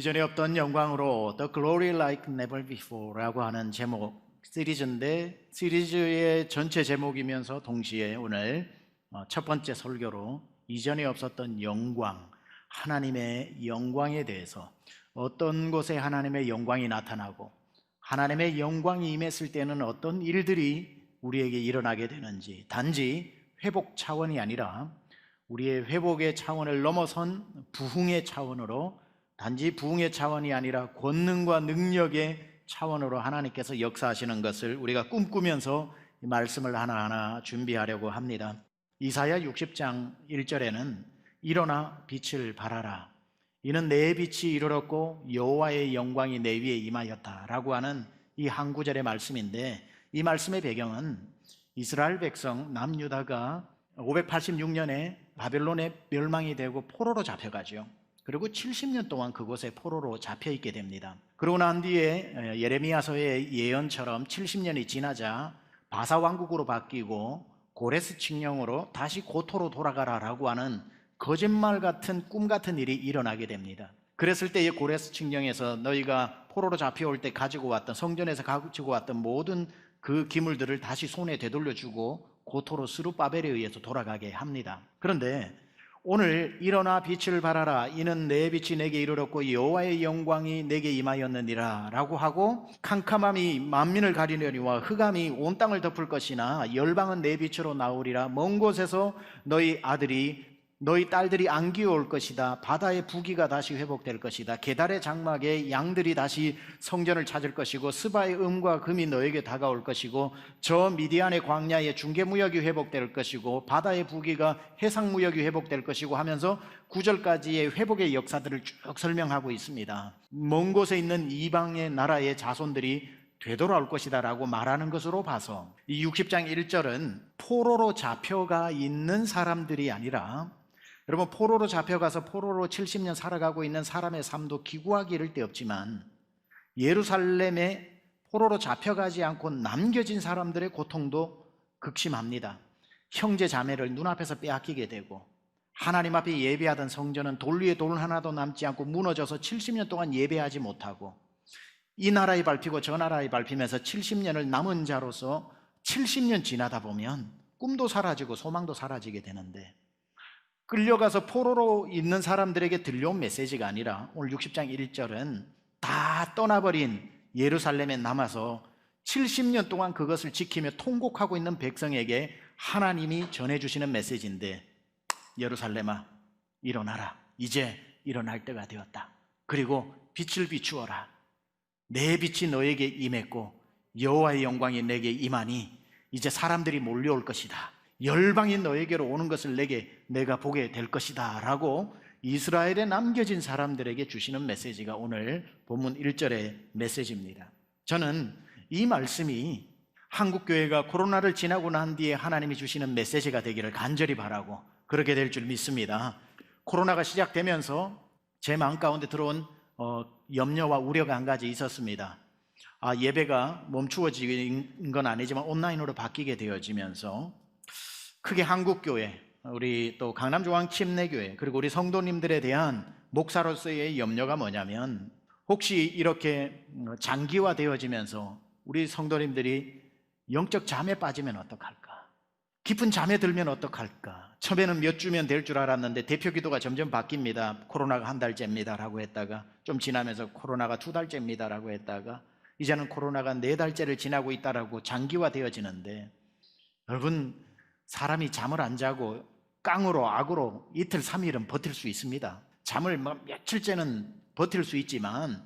이전에 없던 영광으로 The Glory Like Never Before라고 하는 제목 시리즈인데, 시리즈의 전체 제목이면서 동시에 오늘 첫 번째 설교로 이전에 없었던 영광, 하나님의 영광에 대해서, 어떤 곳에 하나님의 영광이 나타나고 하나님의 영광이 임했을 때는 어떤 일들이 우리에게 일어나게 되는지, 단지 회복 차원이 아니라 우리의 회복의 차원을 넘어선 부흥의 차원으로, 단지 부흥의 차원이 아니라 권능과 능력의 차원으로 하나님께서 역사하시는 것을 우리가 꿈꾸면서 이 말씀을 하나하나 준비하려고 합니다. 이사야 60장 1절에는 일어나 빛을 발하라, 이는 내 빛이 이르렀고 여호와의 영광이 내 위에 임하였다 라고 하는 이 한 구절의 말씀인데, 이 말씀의 배경은 이스라엘 백성 남유다가 586년에 바벨론에 멸망이 되고 포로로 잡혀가죠. 그리고 70년 동안 그곳에 포로로 잡혀있게 됩니다. 그러고 난 뒤에 예레미야서의 예언처럼 70년이 지나자 바사 왕국으로 바뀌고 고레스 칙령으로 다시 고토로 돌아가라라고 하는 거짓말 같은 꿈 같은 일이 일어나게 됩니다. 그랬을 때의 고레스 칙령에서 너희가 포로로 잡혀올 때 가지고 왔던, 성전에서 가지고 왔던 모든 그 기물들을 다시 손에 되돌려주고 고토로 스룹바벨에 의해서 돌아가게 합니다. 그런데 오늘 일어나 빛을 발하라, 이는 내 빛이 내게 이르렀고 여호와의 영광이 내게 임하였느니라 라고 하고, 캄캄함이 만민을 가리려니와 흑암이 온 땅을 덮을 것이나 열방은 내 빛으로 나오리라. 먼 곳에서 너희 아들이 너희 딸들이 안기올 것이다. 바다의 부귀가 다시 회복될 것이다. 게달의 장막에 양들이 다시 성전을 찾을 것이고 스바의 음과 금이 너에게 다가올 것이고 저 미디안의 광야에 중개무역이 회복될 것이고 바다의 부귀가 해상무역이 회복될 것이고 하면서 9절까지의 회복의 역사들을 쭉 설명하고 있습니다. 먼 곳에 있는 이방의 나라의 자손들이 되돌아올 것이다 라고 말하는 것으로 봐서 이 60장 1절은 포로로 잡혀가 있는 사람들이 아니라, 여러분, 포로로 잡혀가서 포로로 70년 살아가고 있는 사람의 삶도 기구하기 이를 데 없지만, 예루살렘에 포로로 잡혀가지 않고 남겨진 사람들의 고통도 극심합니다. 형제 자매를 눈앞에서 빼앗기게 되고, 하나님 앞에 예배하던 성전은 돌 위에 돌 하나도 남지 않고 무너져서 70년 동안 예배하지 못하고, 이 나라에 밟히고 저 나라에 밟히면서 70년을 남은 자로서 70년 지나다 보면 꿈도 사라지고 소망도 사라지게 되는데, 끌려가서 포로로 있는 사람들에게 들려온 메시지가 아니라 오늘 60장 1절은 다 떠나버린 예루살렘에 남아서 70년 동안 그것을 지키며 통곡하고 있는 백성에게 하나님이 전해주시는 메시지인데, 예루살렘아 일어나라, 이제 일어날 때가 되었다. 그리고 빛을 비추어라, 내 빛이 너에게 임했고 여호와의 영광이 내게 임하니 이제 사람들이 몰려올 것이다. 열방이 너에게로 오는 것을 내가 보게 될 것이다 라고 이스라엘에 남겨진 사람들에게 주시는 메시지가 오늘 본문 1절의 메시지입니다. 저는 이 말씀이 한국교회가 코로나를 지나고 난 뒤에 하나님이 주시는 메시지가 되기를 간절히 바라고 그렇게 될 줄 믿습니다. 코로나가 시작되면서 제 마음 가운데 들어온 염려와 우려가 한 가지 있었습니다. 예배가 멈추어진 건 아니지만 온라인으로 바뀌게 되어지면서 크게 한국교회, 우리 또 강남중앙 침례교회, 그리고 우리 성도님들에 대한 목사로서의 염려가 뭐냐면, 혹시 이렇게 장기화되어지면서 우리 성도님들이 영적 잠에 빠지면 어떡할까? 깊은 잠에 들면 어떡할까? 처음에는 몇 주면 될 줄 알았는데 대표기도가 점점 바뀝니다. 코로나가 한 달째입니다 라고 했다가, 좀 지나면서 코로나가 2달째입니다 라고 했다가, 이제는 코로나가 4달째를 지나고 있다라고 장기화되어지는데, 여러분, 사람이 잠을 안 자고 깡으로 악으로 이틀 3일은 버틸 수 있습니다. 잠을 며칠째는 버틸 수 있지만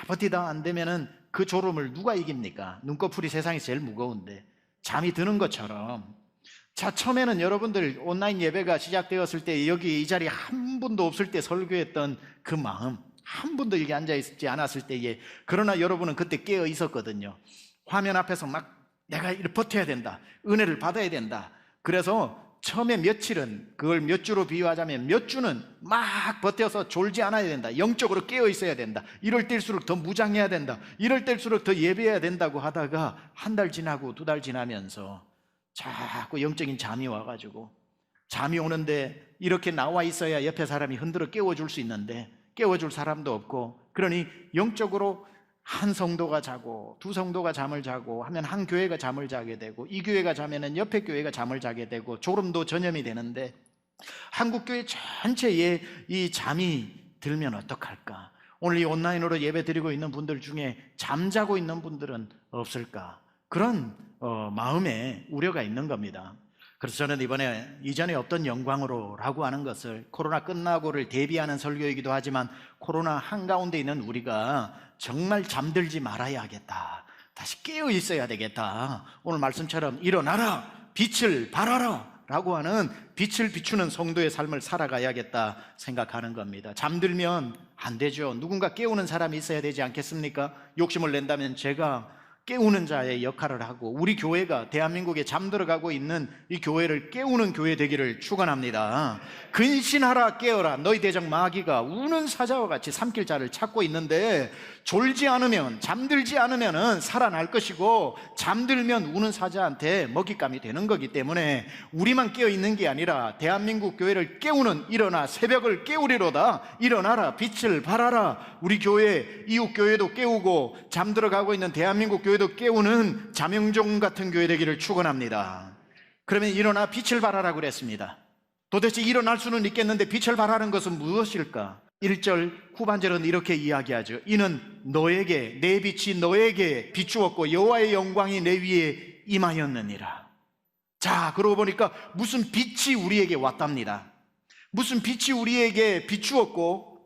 버티다 안 되면은 그 졸음을 누가 이깁니까? 눈꺼풀이 세상에서 제일 무거운데, 잠이 드는 것처럼, 처음에는 여러분들 온라인 예배가 시작되었을 때 여기 이 자리에 한 분도 없을 때 설교했던 그 마음, 한 분도 여기 앉아있지 않았을 때에, 그러나 여러분은 그때 깨어 있었거든요. 화면 앞에서 막 내가 이렇게 버텨야 된다, 은혜를 받아야 된다. 그래서 처음에 며칠은, 그걸 몇 주로 비유하자면 몇 주는 막 버텨서 졸지 않아야 된다, 영적으로 깨어 있어야 된다, 이럴 때일수록 더 무장해야 된다, 이럴 때일수록 더 예배해야 된다고 하다가 한 달 지나고 2달 지나면서 자꾸 영적인 잠이 와가지고, 잠이 오는데 이렇게 나와 있어야 옆에 사람이 흔들어 깨워줄 수 있는데 깨워줄 사람도 없고, 그러니 영적으로 한 성도가 자고 두 성도가 잠을 자고 하면 한 교회가 잠을 자게 되고, 이 교회가 자면은 옆에 교회가 잠을 자게 되고, 졸음도 전염이 되는데 한국교회 전체에 이 잠이 들면 어떡할까? 오늘 이 온라인으로 예배 드리고 있는 분들 중에 잠자고 있는 분들은 없을까? 그런 마음에 우려가 있는 겁니다. 그래서 저는 이전에 없던 영광으로라고 하는 것을, 코로나 끝나고를 대비하는 설교이기도 하지만 코로나 한가운데 있는 우리가 정말 잠들지 말아야겠다, 다시 깨어 있어야 되겠다, 오늘 말씀처럼 일어나라, 빛을 발하라 라고 하는 빛을 비추는 성도의 삶을 살아가야겠다 생각하는 겁니다. 잠들면 안 되죠. 누군가 깨우는 사람이 있어야 되지 않겠습니까? 욕심을 낸다면 제가 깨우는 자의 역할을 하고, 우리 교회가 대한민국에 잠들어가고 있는 이 교회를 깨우는 교회 되기를 축원합니다. 근신하라, 깨어라. 너희 대적 마귀가 우는 사자와 같이 삼킬 자를 찾고 있는데, 졸지 않으면, 잠들지 않으면 살아날 것이고, 잠들면 우는 사자한테 먹잇감이 되는 거기 때문에 우리만 깨어 있는 게 아니라 대한민국 교회를 깨우는, 일어나 새벽을 깨우리로다, 일어나라, 빛을 발하라, 우리 교회, 이웃 교회도 깨우고 잠들어가고 있는 대한민국 교회도 깨우는 자명종 같은 교회 되기를 축원합니다. 그러면 일어나 빛을 발하라고 그랬습니다. 도대체 일어날 수는 있겠는데 빛을 발하는 것은 무엇일까? 1절 후반절은 이렇게 이야기하죠. 이는 너에게, 내 빛이 너에게 비추었고 여호와의 영광이 내 위에 임하였느니라. 자, 그러고 보니까 무슨 빛이 우리에게 왔답니다. 무슨 빛이 우리에게 비추었고,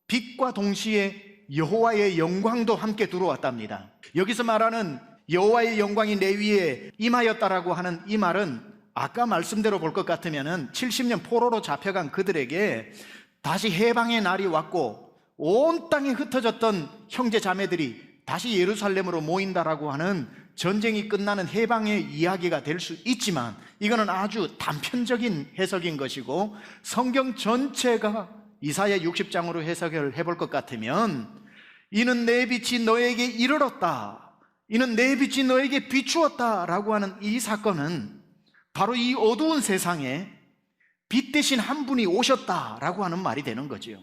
빛과 동시에 여호와의 영광도 함께 들어왔답니다. 여기서 말하는 여호와의 영광이 내 위에 임하였다라고 하는 이 말은, 아까 말씀대로 볼 것 같으면 70년 포로로 잡혀간 그들에게 다시 해방의 날이 왔고 온 땅에 흩어졌던 형제 자매들이 다시 예루살렘으로 모인다라고 하는 전쟁이 끝나는 해방의 이야기가 될 수 있지만, 이거는 아주 단편적인 해석인 것이고, 성경 전체가 이사야 60장으로 해석을 해볼 것 같으면, 이는 내 빛이 너에게 이르렀다, 이는 내 빛이 너에게 비추었다 라고 하는 이 사건은 바로 이 어두운 세상에 빛 대신 한 분이 오셨다라고 하는 말이 되는 거죠.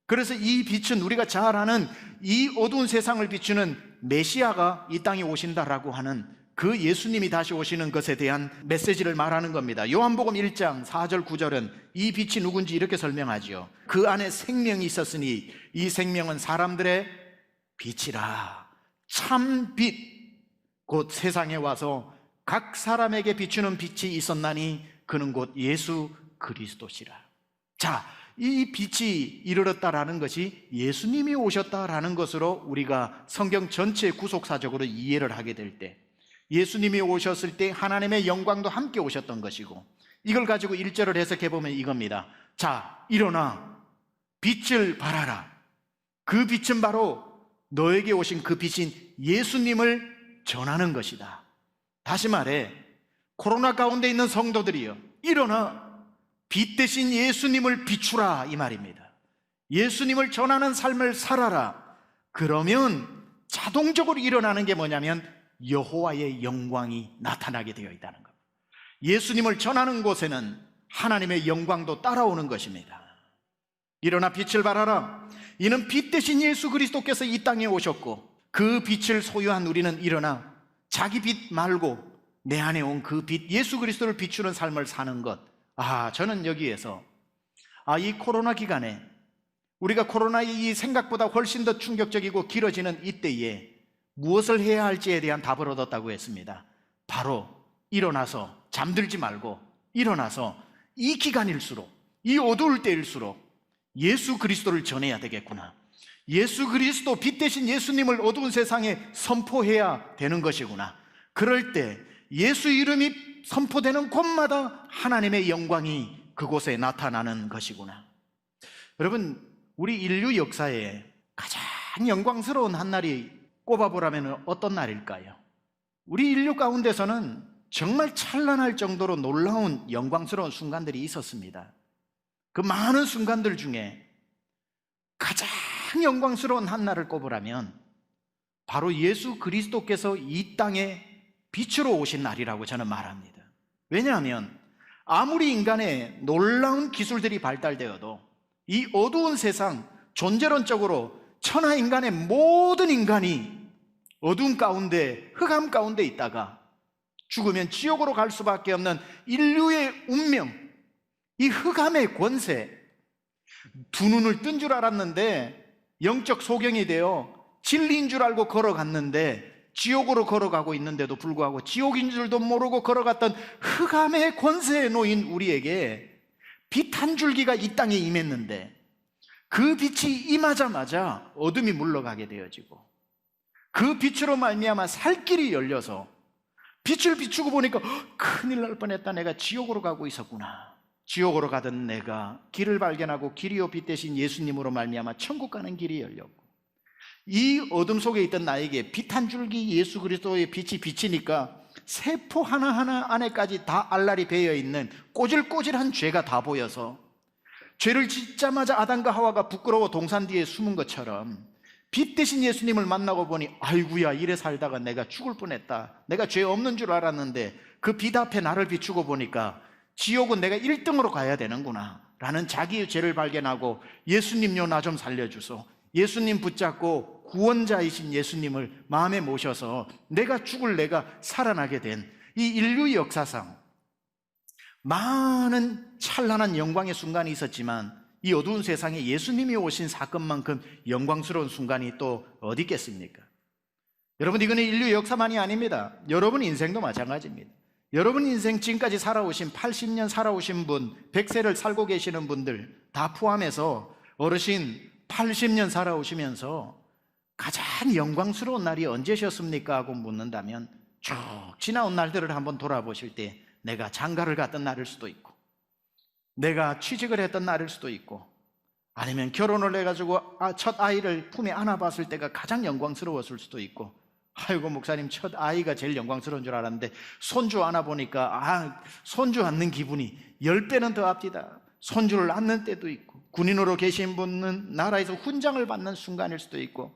그래서 이 빛은 우리가 잘 아는 이 어두운 세상을 비추는 메시아가 이 땅에 오신다라고 하는 그 예수님이 다시 오시는 것에 대한 메시지를 말하는 겁니다. 요한복음 1장 4절 9절은 이 빛이 누군지 이렇게 설명하죠. 그 안에 생명이 있었으니 이 생명은 사람들의 빛이라. 참 빛, 곧 세상에 와서 각 사람에게 비추는 빛이 있었나니 그는 곧 예수 그리스도시라. 자, 이 빛이 이르렀다라는 것이 예수님이 오셨다라는 것으로 우리가 성경 전체 구속사적으로 이해를 하게 될 때, 예수님이 오셨을 때 하나님의 영광도 함께 오셨던 것이고, 이걸 가지고 1절을 해석해 보면 이겁니다. 자, 일어나 빛을 발하라. 그 빛은 바로 너에게 오신 그 빛인 예수님을 전하는 것이다. 다시 말해, 코로나 가운데 있는 성도들이여, 일어나 빛 대신 예수님을 비추라, 이 말입니다. 예수님을 전하는 삶을 살아라. 그러면 자동적으로 일어나는 게 뭐냐면 여호와의 영광이 나타나게 되어 있다는 것. 예수님을 전하는 곳에는 하나님의 영광도 따라오는 것입니다. 일어나 빛을 발하라. 이는 빛 대신 예수 그리스도께서 이 땅에 오셨고, 그 빛을 소유한 우리는 일어나 자기 빛 말고 내 안에 온 그 빛, 예수 그리스도를 비추는 삶을 사는 것. 저는 여기에서 이 코로나 기간에 우리가 코로나의 이 생각보다 훨씬 더 충격적이고 길어지는 이때에 무엇을 해야 할지에 대한 답을 얻었다고 했습니다. 바로 일어나서, 잠들지 말고 일어나서 이 기간일수록, 이 어두울 때일수록 예수 그리스도를 전해야 되겠구나. 예수 그리스도, 빛 대신 예수님을 어두운 세상에 선포해야 되는 것이구나. 그럴 때 예수 이름이 선포되는 곳마다 하나님의 영광이 그곳에 나타나는 것이구나. 여러분, 우리 인류 역사에 가장 영광스러운 한 날이 꼽아보라면 어떤 날일까요? 우리 인류 가운데서는 정말 찬란할 정도로 놀라운 영광스러운 순간들이 있었습니다. 그 많은 순간들 중에 가장 영광스러운 한 날을 꼽으라면 바로 예수 그리스도께서 이 땅에 빛으로 오신 날이라고 저는 말합니다. 왜냐하면 아무리 인간의 놀라운 기술들이 발달되어도 이 어두운 세상, 존재론적으로 천하인간의 모든 인간이 어둠 가운데, 흑암 가운데 있다가 죽으면 지옥으로 갈 수밖에 없는 인류의 운명, 이 흑암의 권세, 두 눈을 뜬 줄 알았는데 영적 소경이 되어 진리인 줄 알고 걸어갔는데 지옥으로 걸어가고 있는데도 불구하고 지옥인 줄도 모르고 걸어갔던 흑암의 권세에 놓인 우리에게 빛 한 줄기가 이 땅에 임했는데 그 빛이 임하자마자 어둠이 물러가게 되어지고 그 빛으로 말미암아 살 길이 열려서 빛을 비추고 보니까 큰일 날 뻔했다. 내가 지옥으로 가고 있었구나. 지옥으로 가던 내가 길을 발견하고 길이요 빛 대신 예수님으로 말미암아 천국 가는 길이 열렸고 이 어둠 속에 있던 나에게 빛 한 줄기 예수 그리스도의 빛이 비치니까 세포 하나하나 안에까지 다 알랄이 배어있는 꼬질꼬질한 죄가 다 보여서 죄를 짓자마자 아담과 하와가 부끄러워 동산 뒤에 숨은 것처럼 빛 대신 예수님을 만나고 보니 아이고야 이래 살다가 내가 죽을 뻔했다. 내가 죄 없는 줄 알았는데 그 빛 앞에 나를 비추고 보니까 지옥은 내가 1등으로 가야 되는구나 라는 자기의 죄를 발견하고 예수님요 나 좀 살려주소. 예수님 붙잡고 구원자이신 예수님을 마음에 모셔서 내가 죽을 내가 살아나게 된 이 인류 역사상 많은 찬란한 영광의 순간이 있었지만 이 어두운 세상에 예수님이 오신 사건만큼 영광스러운 순간이 또 어디 있겠습니까? 여러분, 이거는 인류 역사만이 아닙니다. 여러분 인생도 마찬가지입니다. 여러분 인생 지금까지 살아오신 80년 살아오신 분, 100세를 살고 계시는 분들 다 포함해서 어르신 80년 살아오시면서 가장 영광스러운 날이 언제셨습니까? 하고 묻는다면 쭉 지나온 날들을 한번 돌아보실 때 내가 장가를 갔던 날일 수도 있고 내가 취직을 했던 날일 수도 있고 아니면 결혼을 해가지고 첫 아이를 품에 안아봤을 때가 가장 영광스러웠을 수도 있고 아이고 목사님 첫 아이가 제일 영광스러운 줄 알았는데 손주 안아보니까 손주 안는 기분이 10배는 더 앞디다. 손주를 안는 때도 있고 군인으로 계신 분은 나라에서 훈장을 받는 순간일 수도 있고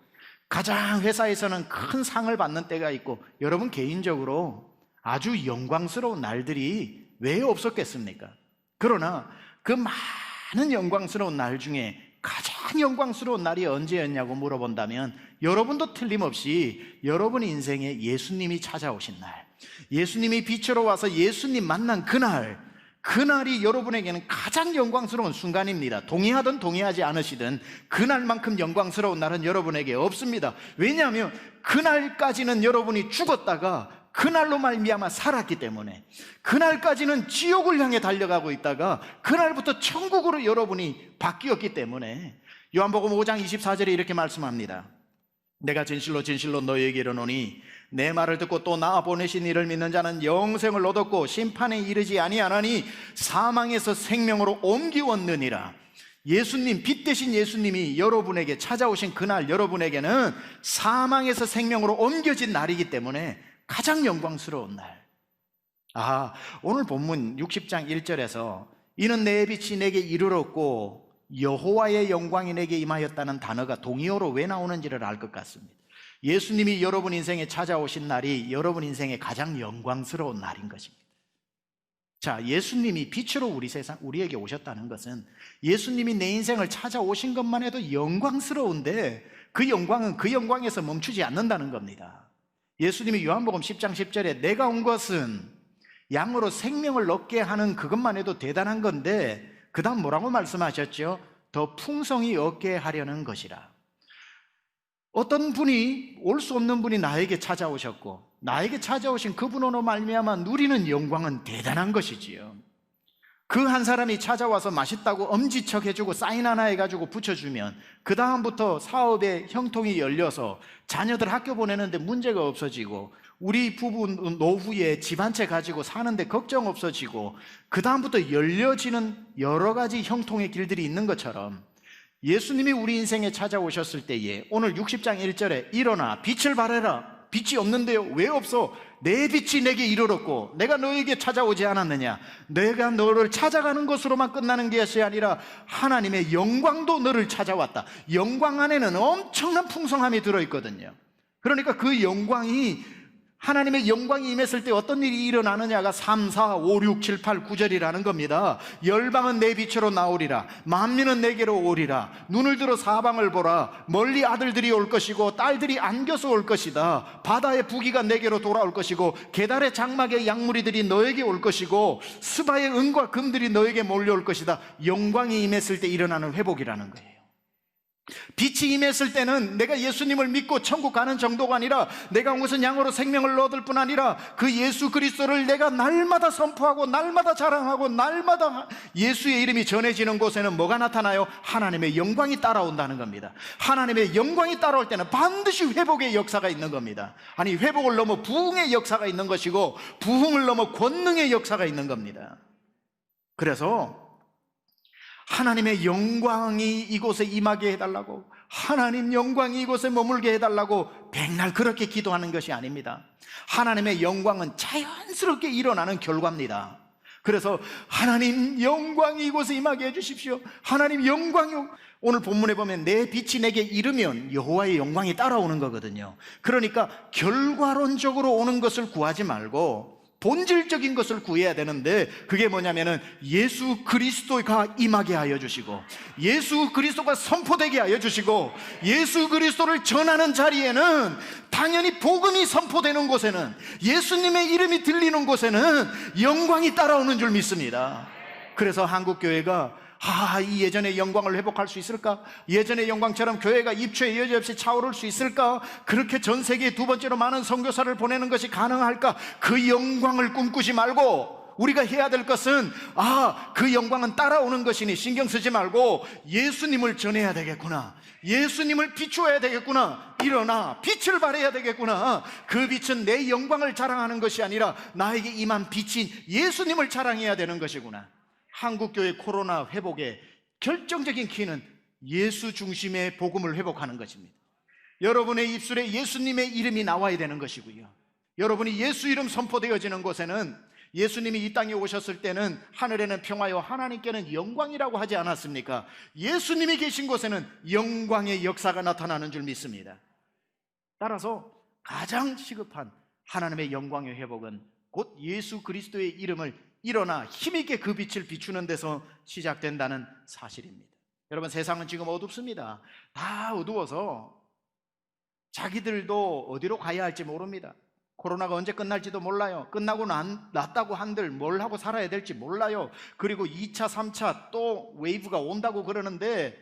가장 회사에서는 큰 상을 받는 때가 있고 여러분 개인적으로 아주 영광스러운 날들이 왜 없었겠습니까? 그러나 그 많은 영광스러운 날 중에 가장 영광스러운 날이 언제였냐고 물어본다면 여러분도 틀림없이 여러분 인생에 예수님이 찾아오신 날, 예수님이 빛으로 와서 예수님 만난 그날이 여러분에게는 가장 영광스러운 순간입니다. 동의하든 동의하지 않으시든 그날만큼 영광스러운 날은 여러분에게 없습니다. 왜냐하면 그날까지는 여러분이 죽었다가 그날로 말미암아 살았기 때문에 그날까지는 지옥을 향해 달려가고 있다가 그날부터 천국으로 여러분이 바뀌었기 때문에 요한복음 5장 24절에 이렇게 말씀합니다. 내가 진실로 진실로 너희에게 이르노니 내 말을 듣고 또 나 보내신 이를 믿는 자는 영생을 얻었고 심판에 이르지 아니하나니 사망에서 생명으로 옮기웠느니라. 예수님, 빛 대신 예수님이 여러분에게 찾아오신 그날 여러분에게는 사망에서 생명으로 옮겨진 날이기 때문에 가장 영광스러운 날. 오늘 본문 60장 1절에서 이는 내 빛이 내게 이르렀고 여호와의 영광이 내게 임하였다는 단어가 동의어로 왜 나오는지를 알 것 같습니다. 예수님이 여러분 인생에 찾아오신 날이 여러분 인생의 가장 영광스러운 날인 것입니다. 자, 예수님이 빛으로 우리에게 오셨다는 것은 예수님이 내 인생을 찾아오신 것만 해도 영광스러운데 그 영광은 그 영광에서 멈추지 않는다는 겁니다. 예수님이 요한복음 10장 10절에 내가 온 것은 양으로 생명을 얻게 하는 그것만 해도 대단한 건데 그 다음 뭐라고 말씀하셨죠? 더 풍성히 얻게 하려는 것이라. 어떤 분이 올 수 없는 분이 나에게 찾아오셨고 나에게 찾아오신 그분으로 말미암아 누리는 영광은 대단한 것이지요. 그 한 사람이 찾아와서 맛있다고 엄지척 해주고 사인 하나 해가지고 붙여주면 그 다음부터 사업의 형통이 열려서 자녀들 학교 보내는데 문제가 없어지고 우리 부부 노후에 집 한 채 가지고 사는데 걱정 없어지고 그 다음부터 열려지는 여러 가지 형통의 길들이 있는 것처럼 예수님이 우리 인생에 찾아오셨을 때에 오늘 60장 1절에 일어나 빛을 발해라. 빛이 없는데요. 왜 없어? 내 빛이 내게 이르렀고 내가 너에게 찾아오지 않았느냐? 내가 너를 찾아가는 것으로만 끝나는 것이 아니라 하나님의 영광도 너를 찾아왔다. 영광 안에는 엄청난 풍성함이 들어있거든요. 그러니까 그 영광이 하나님의 영광이 임했을 때 어떤 일이 일어나느냐가 3, 4, 5, 6, 7, 8, 9절이라는 겁니다. 열방은 내 빛으로 나오리라. 만민은 내게로 오리라. 눈을 들어 사방을 보라. 멀리 아들들이 올 것이고 딸들이 안겨서 올 것이다. 바다의 부귀가 내게로 돌아올 것이고 게달의 장막의 양무리들이 너에게 올 것이고 스바의 은과 금들이 너에게 몰려올 것이다. 영광이 임했을 때 일어나는 회복이라는 거예요. 빛이 임했을 때는 내가 예수님을 믿고 천국 가는 정도가 아니라 내가 온 것은 양으로 생명을 얻을 뿐 아니라 그 예수 그리스도를 내가 날마다 선포하고 날마다 자랑하고 날마다 예수의 이름이 전해지는 곳에는 뭐가 나타나요? 하나님의 영광이 따라온다는 겁니다. 하나님의 영광이 따라올 때는 반드시 회복의 역사가 있는 겁니다. 아니, 회복을 넘어 부흥의 역사가 있는 것이고 부흥을 넘어 권능의 역사가 있는 겁니다. 그래서 하나님의 영광이 이곳에 임하게 해달라고, 하나님 영광이 이곳에 머물게 해달라고 백날 그렇게 기도하는 것이 아닙니다. 하나님의 영광은 자연스럽게 일어나는 결과입니다. 그래서 하나님 영광이 이곳에 임하게 해주십시오. 하나님 영광이, 오늘 본문에 보면 내 빛이 내게 이르면 여호와의 영광이 따라오는 거거든요. 그러니까 결과론적으로 오는 것을 구하지 말고 본질적인 것을 구해야 되는데, 그게 뭐냐면은 예수 그리스도가 임하게 하여 주시고 예수 그리스도가 선포되게 하여 주시고 예수 그리스도를 전하는 자리에는 당연히 복음이 선포되는 곳에는 예수님의 이름이 들리는 곳에는 영광이 따라오는 줄 믿습니다. 그래서 한국교회가 이 예전의 영광을 회복할 수 있을까? 예전의 영광처럼 교회가 입추에 여지없이 차오를 수 있을까? 그렇게 전 세계에 두 번째로 많은 선교사를 보내는 것이 가능할까? 그 영광을 꿈꾸지 말고 우리가 해야 될 것은 그 영광은 따라오는 것이니 신경 쓰지 말고 예수님을 전해야 되겠구나, 예수님을 비추어야 되겠구나, 일어나 빛을 발해야 되겠구나. 그 빛은 내 영광을 자랑하는 것이 아니라 나에게 임한 빛인 예수님을 자랑해야 되는 것이구나. 한국교회 코로나 회복의 결정적인 키는 예수 중심의 복음을 회복하는 것입니다. 여러분의 입술에 예수님의 이름이 나와야 되는 것이고요, 여러분이 예수 이름 선포되어지는 곳에는, 예수님이 이 땅에 오셨을 때는 하늘에는 평화요 하나님께는 영광이라고 하지 않았습니까? 예수님이 계신 곳에는 영광의 역사가 나타나는 줄 믿습니다. 따라서 가장 시급한 하나님의 영광의 회복은 곧 예수 그리스도의 이름을 일어나 힘있게 그 빛을 비추는 데서 시작된다는 사실입니다. 여러분, 세상은 지금 어둡습니다. 다 어두워서 자기들도 어디로 가야 할지 모릅니다. 코로나가 언제 끝날지도 몰라요. 끝나고 났다고 한들 뭘 하고 살아야 될지 몰라요. 그리고 2차, 3차 또 웨이브가 온다고 그러는데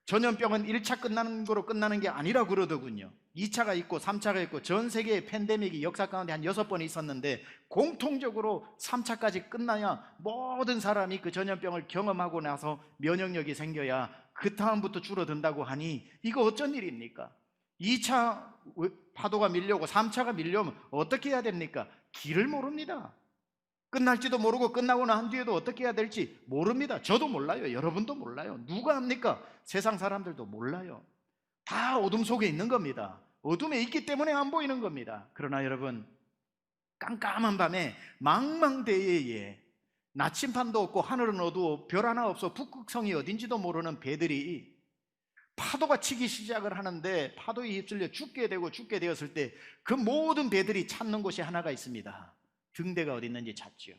전염병은 1차 끝나는 거로 끝나는 게 아니라 그러더군요. 2차가 있고 3차가 있고 전 세계의 팬데믹이 역사 가운데 한 6번 있었는데 공통적으로 3차까지 끝나야 모든 사람이 그 전염병을 경험하고 나서 면역력이 생겨야 그 다음부터 줄어든다고 하니 이거 어쩐 일입니까? 2차 파도가 밀려오고 3차가 밀려오면 어떻게 해야 됩니까? 길을 모릅니다. 끝날지도 모르고 끝나고 난 뒤에도 어떻게 해야 될지 모릅니다. 저도 몰라요. 여러분도 몰라요. 누가 합니까? 세상 사람들도 몰라요. 다 어둠 속에 있는 겁니다. 어둠에 있기 때문에 안 보이는 겁니다. 그러나 여러분, 깜깜한 밤에 망망대해에 나침판도 없고 하늘은 어두워 별 하나 없어 북극성이 어딘지도 모르는 배들이 파도가 치기 시작을 하는데 파도에 휩쓸려 죽게 되었을 때 그 모든 배들이 찾는 곳이 하나가 있습니다. 등대가 어디 있는지 찾지요.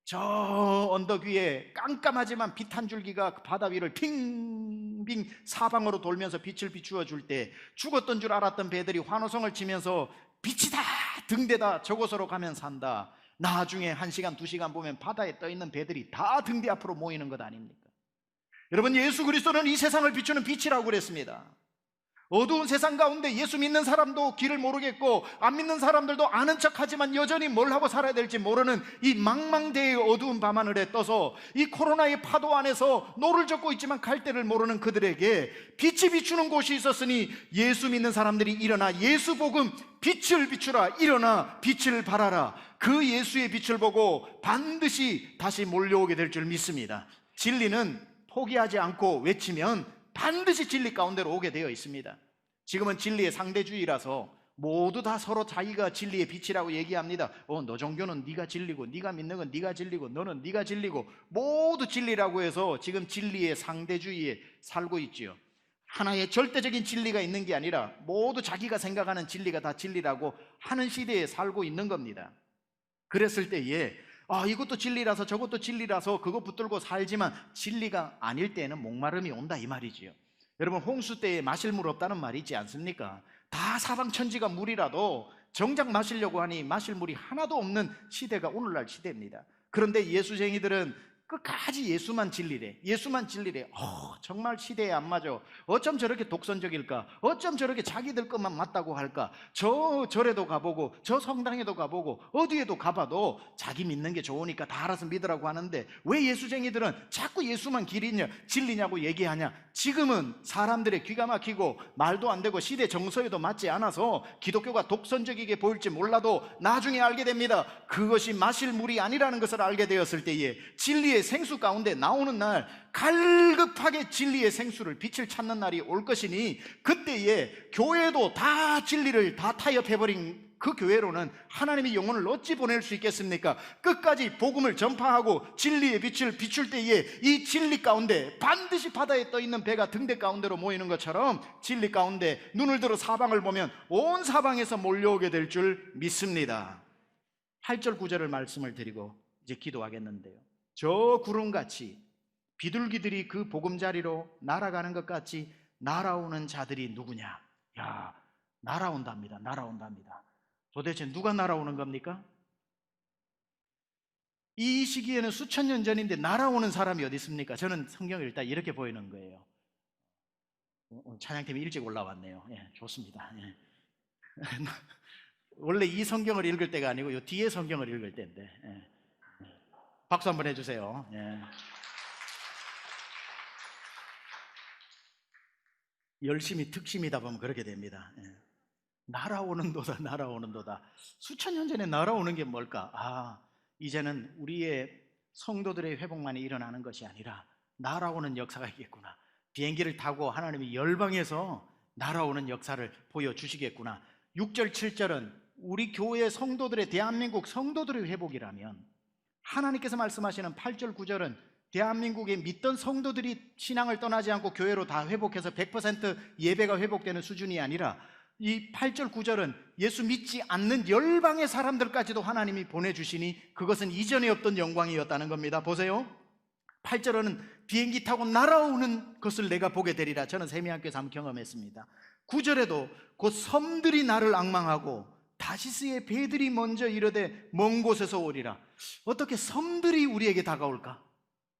저 언덕 위에 깜깜하지만 빛 한 줄기가 바다 위를 빙빙 사방으로 돌면서 빛을 비추어 줄 때 죽었던 줄 알았던 배들이 환호성을 치면서 빛이다, 등대다, 저곳으로 가면 산다. 나중에 1시간 2시간 보면 바다에 떠 있는 배들이 다 등대 앞으로 모이는 것 아닙니까? 여러분, 예수 그리스도는 이 세상을 비추는 빛이라고 그랬습니다. 어두운 세상 가운데 예수 믿는 사람도 길을 모르겠고 안 믿는 사람들도 아는 척하지만 여전히 뭘 하고 살아야 될지 모르는 이 망망대해의 어두운 밤하늘에 떠서 이 코로나의 파도 안에서 노를 젓고 있지만 갈 데를 모르는 그들에게 빛이 비추는 곳이 있었으니 예수 믿는 사람들이 일어나 예수 복음 빛을 비추라, 일어나 빛을 발하라. 그 예수의 빛을 보고 반드시 다시 몰려오게 될 줄 믿습니다. 진리는 포기하지 않고 외치면 반드시 진리 가운데로 오게 되어 있습니다. 지금은 진리의 상대주의라서 모두 다 서로 자기가 진리의 빛이라고 얘기합니다. 너 종교는 네가 진리고, 네가 믿는 건 네가 진리고, 너는 네가 진리고, 모두 진리라고 해서 지금 진리의 상대주의에 살고 있지요. 하나의 절대적인 진리가 있는 게 아니라 모두 자기가 생각하는 진리가 다 진리라고 하는 시대에 살고 있는 겁니다. 그랬을 때에 이것도 진리라서 저것도 진리라서 그거 붙들고 살지만 진리가 아닐 때에는 목마름이 온다 이 말이지요. 여러분, 홍수 때에 마실 물 없다는 말이 있지 않습니까? 다 사방천지가 물이라도 정작 마시려고 하니 마실 물이 하나도 없는 시대가 오늘날 시대입니다. 그런데 예수쟁이들은 끝까지 예수만 진리래. 예수만 진리래. 정말 시대에 안 맞아. 어쩜 저렇게 독선적일까? 어쩜 저렇게 자기들 것만 맞다고 할까? 저 절에도 가보고 저 성당에도 가보고 어디에도 가봐도 자기 믿는 게 좋으니까 다 알아서 믿으라고 하는데 왜 예수쟁이들은 자꾸 예수만 길이냐 진리냐고 얘기하냐? 지금은 사람들의 귀가 막히고 말도 안 되고 시대 정서에도 맞지 않아서 기독교가 독선적이게 보일지 몰라도 나중에 알게 됩니다. 그것이 마실 물이 아니라는 것을 알게 되었을 때에 진리의 생수 가운데 나오는 날 갈급하게 진리의 생수를 빛을 찾는 날이 올 것이니 그때에 교회도 다 진리를 다 타협해버린 그 교회로는 하나님의 영혼을 어찌 보낼 수 있겠습니까? 끝까지 복음을 전파하고 진리의 빛을 비출 때에 이 진리 가운데 반드시 바다에 떠있는 배가 등대 가운데로 모이는 것처럼 진리 가운데 눈을 들어 사방을 보면 온 사방에서 몰려오게 될 줄 믿습니다. 8절 9절을 말씀을 드리고 이제 기도하겠는데요, 저 구름같이 비둘기들이 그 보금자리로 날아가는 것 같이 날아오는 자들이 누구냐? 날아온답니다. 날아온답니다. 도대체 누가 날아오는 겁니까? 이 시기에는 수천 년 전인데 날아오는 사람이 어디 있습니까? 저는 성경을 일단 이렇게 보이는 거예요. 찬양팀이 일찍 올라왔네요. 좋습니다. 원래 이 성경을 읽을 때가 아니고 이 뒤에 성경을 읽을 때인데 박수 한번 해주세요. 열심히 특심이다 보면 그렇게 됩니다. 날아오는도다 날아오는도다. 수천 년 전에 날아오는 게 뭘까? 이제는 우리의 성도들의 회복만이 일어나는 것이 아니라 날아오는 역사가 있겠구나. 비행기를 타고 하나님이 열방에서 날아오는 역사를 보여주시겠구나. 6절 7절은 우리 교회 성도들의, 대한민국 성도들의 회복이라면, 하나님께서 말씀하시는 8절 9절은 대한민국에 믿던 성도들이 신앙을 떠나지 않고 교회로 다 회복해서 100% 예배가 회복되는 수준이 아니라 이 8절 9절은 예수 믿지 않는 열방의 사람들까지도 하나님이 보내주시니 그것은 이전에 없던 영광이었다는 겁니다. 보세요, 8절은 비행기 타고 날아오는 것을 내가 보게 되리라. 저는 세미학교에서 한번 경험했습니다. 9절에도 곧 섬들이 나를 앙망하고 다시스의 배들이 먼저 이르되 먼 곳에서 오리라. 어떻게 섬들이 우리에게 다가올까?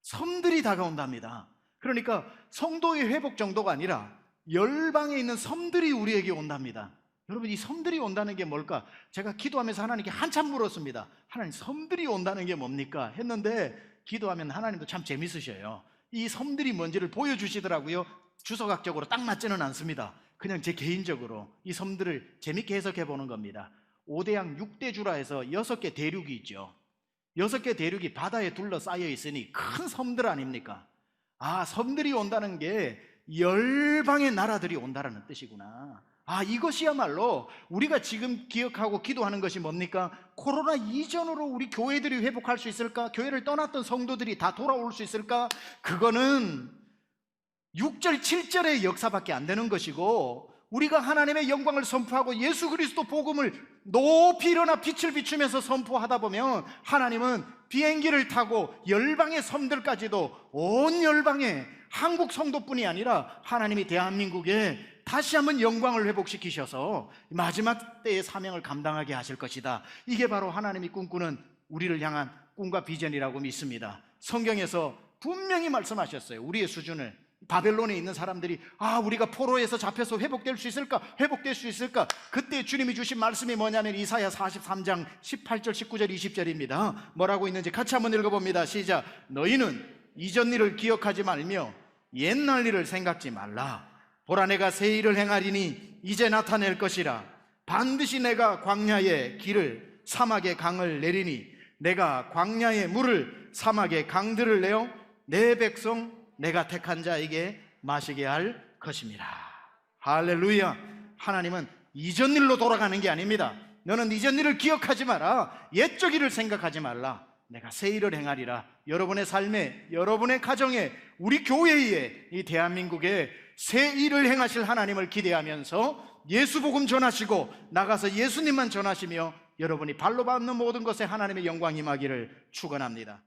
섬들이 다가온답니다. 그러니까 성도의 회복 정도가 아니라 열방에 있는 섬들이 우리에게 온답니다. 여러분, 이 섬들이 온다는 게 뭘까? 제가 기도하면서 하나님께 한참 물었습니다. 하나님, 섬들이 온다는 게 뭡니까? 했는데 기도하면 하나님도 참 재밌으셔요. 이 섬들이 뭔지를 보여주시더라고요. 주석학적으로 딱 맞지는 않습니다. 그냥 제 개인적으로 이 섬들을 재밌게 해석해 보는 겁니다. 5대양 6대주라 해서 6개 대륙이 있죠. 6개 대륙이 바다에 둘러싸여 있으니 큰 섬들 아닙니까? 섬들이 온다는 게 열방의 나라들이 온다는 뜻이구나. 이것이야말로 우리가 지금 기억하고 기도하는 것이 뭡니까? 코로나 이전으로 우리 교회들이 회복할 수 있을까? 교회를 떠났던 성도들이 다 돌아올 수 있을까? 그거는 6절 7절의 역사밖에 안 되는 것이고, 우리가 하나님의 영광을 선포하고 예수 그리스도 복음을 높이 일어나 빛을 비추면서 선포하다 보면 하나님은 비행기를 타고 열방의 섬들까지도, 온 열방의 한국 성도뿐이 아니라 하나님이 대한민국에 다시 한번 영광을 회복시키셔서 마지막 때의 사명을 감당하게 하실 것이다. 이게 바로 하나님이 꿈꾸는 우리를 향한 꿈과 비전이라고 믿습니다. 성경에서 분명히 말씀하셨어요. 우리의 수준을, 바벨론에 있는 사람들이 우리가 포로에서 잡혀서 회복될 수 있을까? 회복될 수 있을까? 그때 주님이 주신 말씀이 뭐냐면 이사야 43장 18절 19절 20절입니다. 뭐라고 있는지 같이 한번 읽어봅니다. 시작. 너희는 이전 일을 기억하지 말며 옛날 일을 생각지 말라. 보라, 내가 새 일을 행하리니 이제 나타낼 것이라. 반드시 내가 광야의 길을 사막의 강을 내리니 내가 광야의 물을 사막의 강들을 내어 내 백성 내가 택한 자에게 마시게 할 것입니다. 할렐루야. 하나님은 이전 일로 돌아가는 게 아닙니다. 너는 이전 일을 기억하지 마라. 옛적 일을 생각하지 말라. 내가 새 일을 행하리라. 여러분의 삶에, 여러분의 가정에, 우리 교회에, 이 대한민국에 새 일을 행하실 하나님을 기대하면서 예수 복음 전하시고 나가서 예수님만 전하시며 여러분이 발로 밟는 모든 것에 하나님의 영광 임하기를 축원합니다.